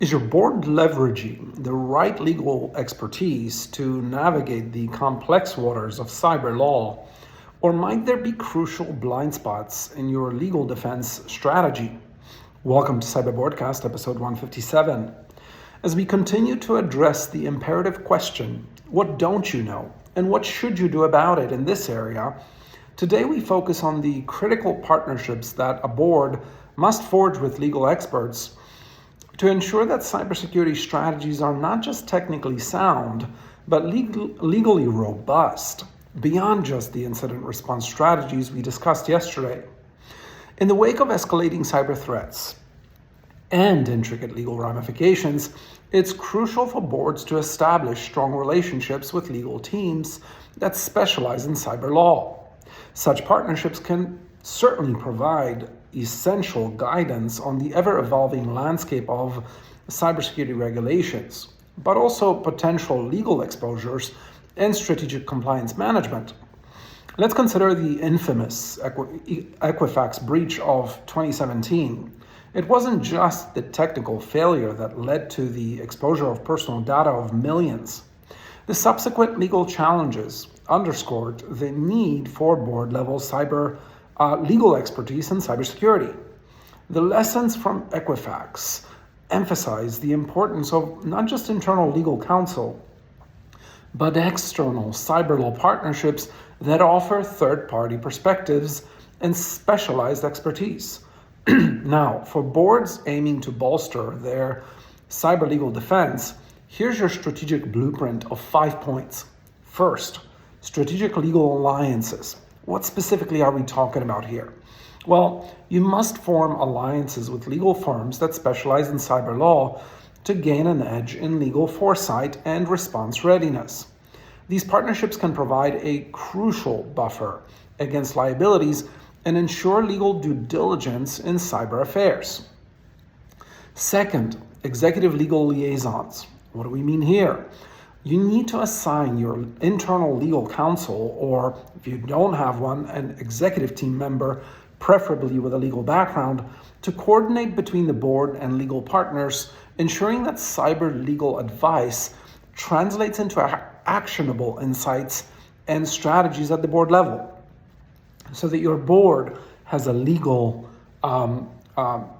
Is your board leveraging the right legal expertise to navigate the complex waters of cyber law? Or might there be crucial blind spots in your legal defense strategy? Welcome to Cyber Broadcast, episode 157. As we continue to address the imperative question, what don't you know, and what should you do about it in this area, today we focus on the critical partnerships that a board must forge with legal experts to ensure that cybersecurity strategies are not just technically sound, but legally robust, beyond just the incident response strategies we discussed yesterday. In the wake of escalating cyber threats and intricate legal ramifications, it's crucial for boards to establish strong relationships with legal teams that specialize in cyber law. Such partnerships can certainly provide essential guidance on the ever-evolving landscape of cybersecurity regulations, but also potential legal exposures and strategic compliance management. Let's consider the infamous Equifax breach of 2017. It wasn't just the technical failure that led to the exposure of personal data of millions. The subsequent legal challenges underscored the need for board-level legal expertise in cybersecurity. The lessons from Equifax emphasize the importance of not just internal legal counsel, but external cyber law partnerships that offer third-party perspectives and specialized expertise. Now, for boards aiming to bolster their cyber legal defense, here's your strategic blueprint of 5 points. First, strategic legal alliances. What specifically are we talking about here? Well, you must form alliances with legal firms that specialize in cyber law to gain an edge in legal foresight and response readiness. These partnerships can provide a crucial buffer against liabilities and ensure legal due diligence in cyber affairs. Second, executive legal liaisons. What do we mean here? You need to assign your internal legal counsel, or if you don't have one, an executive team member, preferably with a legal background, to coordinate between the board and legal partners, ensuring that cyber legal advice translates into actionable insights and strategies at the board level, so that your board has a legal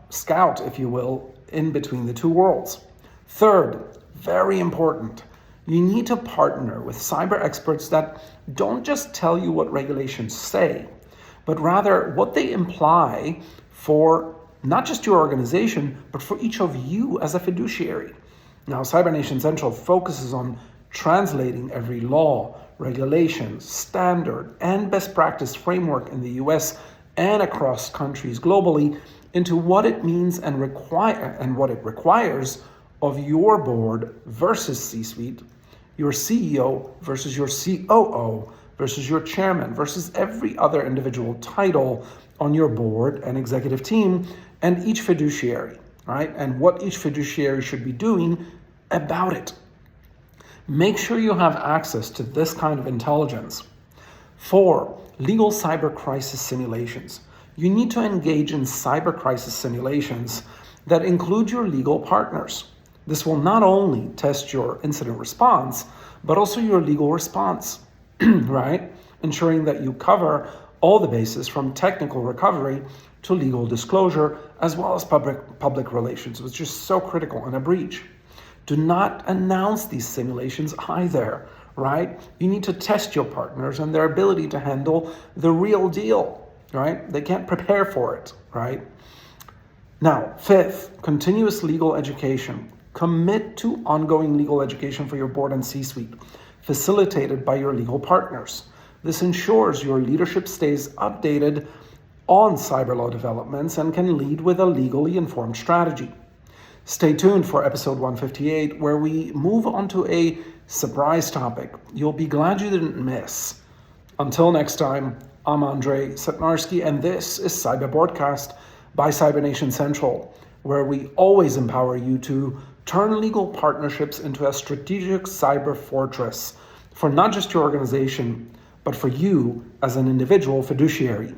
scout, if you will, in between the two worlds. Third, very important, you need to partner with cyber experts that don't just tell you what regulations say, but rather what they imply for not just your organization, but for each of you as a fiduciary. Now, CyberNation Central focuses on translating every law, regulation, standard, and best practice framework in the US and across countries globally into what it means and what it requires of your board versus C-suite, your CEO versus your COO versus your chairman versus every other individual title on your board and executive team, and each fiduciary, right? And what each fiduciary should be doing about it. Make sure you have access to this kind of intelligence. 4, legal cyber crisis simulations. You need to engage in cyber crisis simulations that include your legal partners. This will not only test your incident response, but also your legal response, right? Ensuring that you cover all the bases from technical recovery to legal disclosure, as well as public relations, which is so critical in a breach. Do not announce these simulations either, right? You need to test your partners and their ability to handle the real deal, right? They can't prepare for it, right? Now, 5th, continuous legal education. Commit to ongoing legal education for your board and C-suite, facilitated by your legal partners. This ensures your leadership stays updated on cyber law developments and can lead with a legally informed strategy. Stay tuned for episode 158, where we move on to a surprise topic you'll be glad you didn't miss. Until next time, I'm Andrei Setnarski, and this is Cyber Broadcast by CyberNation Central, where we always empower you to turn legal partnerships into a strategic cyber fortress for not just your organization, but for you as an individual fiduciary.